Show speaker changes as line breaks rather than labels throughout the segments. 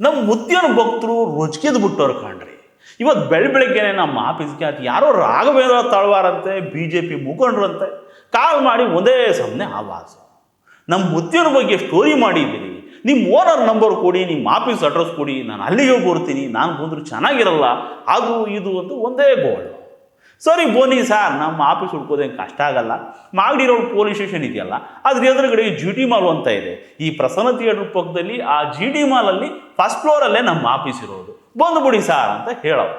ನಮ್ಮ ಮುತ್ತಿನ ಭಕ್ತರು ರುಚಿಕಿದ್ ಬಿಟ್ಟವ್ರು ಕಾಣ್ರಿ. ಇವತ್ತು ಬೆಳಗ್ಗೆನೆ ನಮ್ಮ ಆಫೀಸ್ಗೆ ಅದು ಯಾರೋ ರಾಘವೇಂದ್ರ ತಳವಾರಂತೆ BJP ಮುಖಂಡರಂತೆ ಕಾಲ್ ಮಾಡಿ ಒಂದೇ ಸಮನೆ ಆವಾಜು. ನಮ್ಮ ಮುತ್ತಿನ ಬಗ್ಗೆ ಸ್ಟೋರಿ ಮಾಡಿದ್ದೀರಿ, ನಿಮ್ಮ ಓನರ್ ನಂಬರ್ ಕೊಡಿ, ನಿಮ್ಮ ಆಫೀಸ್ ಅಡ್ರೆಸ್ ಕೊಡಿ, ನಾನು ಅಲ್ಲಿಗೆ ಬರ್ತೀನಿ, ನಾನು ಬಂದರೂ ಚೆನ್ನಾಗಿರಲ್ಲ, ಅದು ಇದು ಅಂತ ಒಂದೇ ಗೋಳು. ಸರಿ ಬನ್ನಿ ಸರ್, ನಮ್ಮ ಆಫೀಸ್ ಹುಡ್ಕೋದೇನು ಕಷ್ಟ ಆಗಲ್ಲ, ಮಾಗಡಿ ರೋಡ್ ಪೊಲೀಸ್ ಸ್ಟೇಷನ್ ಇದೆಯಲ್ಲ ಅದ್ರ ಎದುರುಗಡೆ GT ಮಾಲ್ ಅಂತ ಇದೆ, ಈ ಪ್ರಸನ್ನ ಥಿಯೇಟರ್ ಪಕ್ಕದಲ್ಲಿ ಆ GT ಮಾಲಲ್ಲಿ ಫಸ್ಟ್ ಫ್ಲೋರಲ್ಲೇ ನಮ್ಮ ಆಫೀಸ್ ಇರೋದು, ಬಂದುಬಿಡಿ ಸರ್ ಅಂತ ಹೇಳೋರು.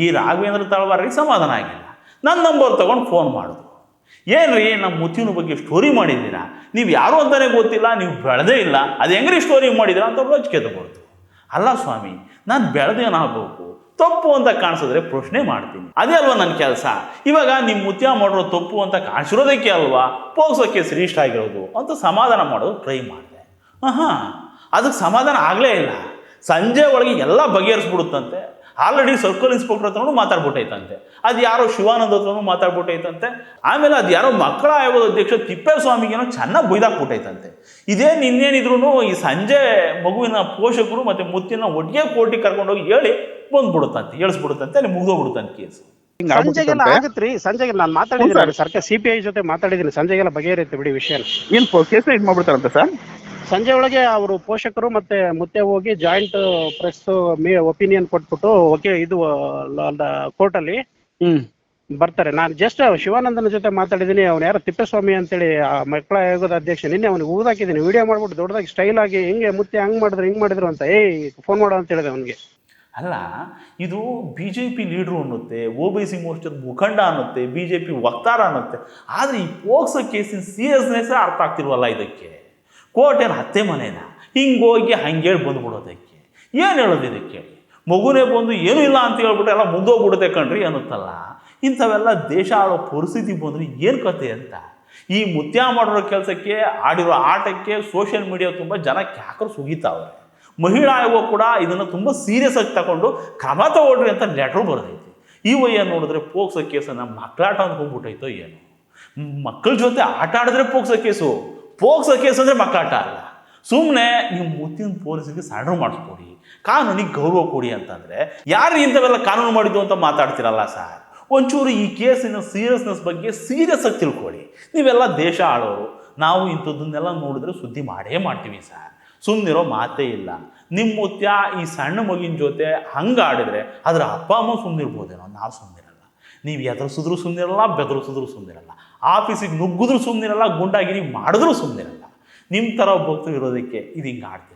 ಈ ರಾಘವೇಂದ್ರ ತಳವಾರಿಗೆ ಸಮಾಧಾನ ಆಗಿಲ್ಲ, ನನ್ನ ನಂಬರ್ ತೊಗೊಂಡು ಫೋನ್ ಮಾಡಿದ್ರು. ಏನ್ರಿ ನಮ್ಮ ಮುತ್ತಿನ ಬಗ್ಗೆ ಸ್ಟೋರಿ ಮಾಡಿದ್ದೀರಾ, ನೀವು ಯಾರು ಅಂತಲೇ ಗೊತ್ತಿಲ್ಲ, ನೀವು ಬೆಳೆದೇ ಇಲ್ಲ, ಅದು ಹೆಂಗ್ರಿ ಸ್ಟೋರಿ ಮಾಡಿದ್ದೀರಾ ಅಂತ ರೊಚ್ಚಿಗೆ ತಗೊಳ್ತು. ಅಲ್ಲ ಸ್ವಾಮಿ, ನಾನು ಬೆಳೆದೇನಾಗಬೇಕು, ತಪ್ಪು ಅಂತ ಕಾಣಿಸಿದ್ರೆ ಪ್ರಶ್ನೆ ಮಾಡ್ತೀನಿ, ಅದೇ ಅಲ್ವಾ ನನ್ನ ಕೆಲಸ. ಇವಾಗ ನಿಮ್ಮ ಮುತ್ಯ ಮಾಡಿರೋ ತಪ್ಪು ಅಂತ ಕಾಣಿಸಿರೋದಕ್ಕೆ ಅಲ್ವಾ ಪೋಕ್ಸೋ ಕೇಸ್ ರಿಜಿಸ್ಟರ್ ಆಗಿರೋದು ಅಂತ ಸಮಾಧಾನ ಮಾಡೋದು ಟ್ರೈ ಮಾಡಿದೆ. ಅದಕ್ಕೆ ಸಮಾಧಾನ ಆಗಲೇ ಇಲ್ಲ. ಸಂಜೆ ಒಳಗೆ ಎಲ್ಲ ಬಗೆಹರಿಸ್ಬಿಡುತ್ತಂತೆ. ಆಲ್ರೆಡಿ ಸರ್ಕಲ್ ಇನ್ಸ್ಪೆಕ್ಟರ್ ಹತ್ರನೂ ಮಾತಾಡ್ಬಿಟ್ಟೈತಂತೆ, ಅದು ಯಾರೋ ಶಿವಾನಂದ ಹತ್ರನೂ ಮಾತಾಡ್ಬಿಟ್ಟೈತಂತೆ, ಆಮೇಲೆ ಅದು ಯಾರೋ ಮಕ್ಕಳ ಆಯೋಗದ ಅಧ್ಯಕ್ಷ ತಿಪ್ಪೇಸ್ವಾಮಿಗೇನೋ ಚೆನ್ನಾಗಿ ಬೈದಾಕ್ಬಿಟ್ಟೈತಂತೆ. ಇದೇನು ಇನ್ನೇನಿದ್ರು ಈ ಸಂಜೆ ಮಗುವಿನ ಪೋಷಕರು ಮತ್ತು ಮುತ್ತಿನ ಒಟ್ಟಿಗೆ ಕೋರ್ಟಿಗೆ ಕರ್ಕೊಂಡೋಗಿ ಹೇಳಿ ಬಂದ್ಬಿಡುತ್ತಂತೆ, ಹೇಳಿಸ್ಬಿಡುತ್ತಂತೆ, ಅಲ್ಲಿ ಮುಗಿದೋಗ್ಬಿಡುತ್ತಂತೆ ಕೇಸು.
ಸಂಜೆಗೆಲ್ಲ ಆಗತ್ರಿ, ಸಂಜೆಗೆ ನಾನು ಮಾತಾಡಿದ್ದೀನಿ ಸರ್ಕಾರ CPI ಜೊತೆ ಮಾತಾಡಿದ್ದೀನಿ, ಸಂಜೆಗೆಲ್ಲ ಬಗೆಹರಿಯುತ್ತೆ ಬಿಡಿ ವಿಷಯ.
ಏನ್ ಕೇಸ್ ಇದು ಮಾಡ್ಬಿಡ್ತಾರಂತ ಸರ್?
ಸಂಜೆ ಒಳಗೆ ಅವರು ಪೋಷಕರು ಮತ್ತೆ ಮುತ್ತೆ ಹೋಗಿ ಜಾಯಿಂಟ್ ಪ್ರೆಸ್ ಒಪಿನಿಯನ್ ಕೊಟ್ಬಿಟ್ಟು ಇದು ಕೋರ್ಟಲ್ಲಿ ಬರ್ತಾರೆ. ನಾನು ಜಸ್ಟ್ ಶಿವಾನಂದನ ಜೊತೆ ಮಾತಾಡಿದ್ದೀನಿ, ಅವ್ನು ಯಾರೋ ತಿಪ್ಪೇಸ್ವಾಮಿ ಅಂತೇಳಿ ಮಕ್ಕಳ ಆಯೋಗದ ಅಧ್ಯಕ್ಷ, ನಿನ್ನೆ ಅವ್ನಿಗೆ ಊದಾಕಿದ್ದೀನಿ, ವಿಡಿಯೋ ಮಾಡ್ಬಿಟ್ಟು ದೊಡ್ಡದಾಗಿ ಸ್ಟೈಲ್ ಆಗಿ ಹಿಂಗೆ ಮುತ್ತೆ ಹಂಗೆ ಮಾಡಿದ್ರು ಹಿಂಗೆ ಮಾಡಿದ್ರು ಅಂತ ಫೋನ್ ಮಾಡೋ ಅಂತ ಹೇಳಿದೆ ಅವನಿಗೆ.
ಅಲ್ಲ, ಇದು BJP ಲೀಡ್ರು ಅನ್ನುತ್ತೆ, OBC ಮೋರ್ಚಾದ ಮುಖಂಡ ಅನ್ನುತ್ತೆ, BJP ವಕ್ತಾರ ಅನ್ನುತ್ತೆ, ಆದರೆ ಈ ಪೋಕ್ಸೋ ಕೇಸಿನ ಸೀರಿಯಸ್ನೆಸ್ಸೇ ಅರ್ಥ ಆಗ್ತಿಲ್ವಲ್ಲ ಇದಕ್ಕೆ. ಕೋರ್ಟ್ ಏನು ಹತ್ತೆ ಮನೇನ ಹಿಂಗೋಗಿ ಹಂಗೇಳಿ ಬಂದ್ಬಿಡೋದಕ್ಕೆ ಏನು ಹೇಳೋದು ಇದಕ್ಕೆ? ಮಗುನೇ ಬಂದು ಏನೂ ಇಲ್ಲ ಅಂತ ಹೇಳ್ಬಿಟ್ಟು ಎಲ್ಲ ಮುಂದೋಗ್ಬಿಡುತ್ತೆ ಕಣ್ರಿ ಅನ್ನುತ್ತಲ್ಲ. ಇಂಥವೆಲ್ಲ ದೇಶ ಆಳೋ ಪರಿಸ್ಥಿತಿ ಬಂದರೆ ಏನು ಕತೆ ಅಂತ. ಈ ಮುತ್ಯ ಮಾಡಿರೋ ಕೆಲಸಕ್ಕೆ, ಆಡಿರೋ ಆಟಕ್ಕೆ ಸೋಷಿಯಲ್ ಮೀಡಿಯಾ ತುಂಬ ಜನ ಕ್ಯಾಕರು ಸುಗಿತಾವ್ರೆ. ಮಹಿಳಾ ಆಯೋಗ ಕೂಡ ಇದನ್ನು ತುಂಬ ಸೀರಿಯಸ್ ಆಗಿ ತಗೊಂಡು ಕ್ರಮ ತಗೊಳ್ರಿ ಅಂತ ಲೆಟ್ರು ಬರೆದೈತಿ. ಈ ವಯ್ಯ ನೋಡಿದ್ರೆ ಪೋಕ್ಸೋ ಕೇಸನ್ನು ಮಕ್ಕಳಾಟ ಅಂದ್ಕೊಂಡ್ಬಿಟ್ಟೈತೋ ಏನು. ಮಕ್ಕಳ ಜೊತೆ ಆಟ ಆಡಿದ್ರೆ ಪೋಕ್ಸೋ ಕೇಸು, ಪೋಕ್ಸೋ ಕೇಸ್ ಅಂದರೆ ಮಕ್ಕಳಾಟ ಅಲ್ಲ. ಸುಮ್ಮನೆ ನೀವು ಮುತ್ತಿನ ಪೊಲೀಸಿಗೆ ಸರೆಂಡರ್ ಮಾಡಿಸ್ಕೊಡಿ, ಕಾನೂನಿಗೆ ಗೌರವ ಕೊಡಿ ಅಂತಂದರೆ ಯಾರು ಇಂಥವೆಲ್ಲ ಕಾನೂನು ಮಾಡಿದ್ದು ಅಂತ ಮಾತಾಡ್ತಿರಲ್ಲ ಸರ್. ಒಂಚೂರು ಈ ಕೇಸಿನ ಸೀರಿಯಸ್ನೆಸ್ ಬಗ್ಗೆ ಸೀರಿಯಸ್ ಆಗಿ ತಿಳ್ಕೊಳ್ಳಿ. ನೀವೆಲ್ಲ ದೇಶ ಆಳೋರು, ನಾವು ಇಂಥದ್ದನ್ನೆಲ್ಲ ನೋಡಿದ್ರೆ ಸುದ್ದಿ ಮಾಡೇ ಮಾಡ್ತೀವಿ ಸರ್, ಸುಮ್ಮನಿರೋ ಮಾತೇ ಇಲ್ಲ. ನಿಮ್ಮ ಮುತ್ಯ ಈ ಸಣ್ಣ ಮಗಿನ ಜೊತೆ ಹಂಗೆ ಆಡಿದ್ರೆ ಅದರ ಅಪ್ಪ ಅಮ್ಮ ಸುಮ್ಮನಿರ್ಬೋದೇನೋ, ನಾವು ಸುಮ್ಮನಿರಲ್ಲ. ನೀವು ಎದುರಿಸಿದ್ರು ಸುಮ್ಮನಿರಲ್ಲ, ಬೆದರಿಸಿದ್ರು ಸುಮ್ಮನಿರಲ್ಲ, ಆಫೀಸಿಗೆ ನುಗ್ಗಿದ್ರು ಸುಮ್ಮನಿರಲ್ಲ, ಗುಂಡಾಗಿರಿ ಮಾಡಿದ್ರು ಸುಮ್ಮನಿರಲ್ಲ. ನಿಮ್ಮ ಥರ ಭಕ್ತರು ಇರೋದಕ್ಕೆ ಇದು ಹಿಂಗೆ ಆಡ್ತೀವಿ.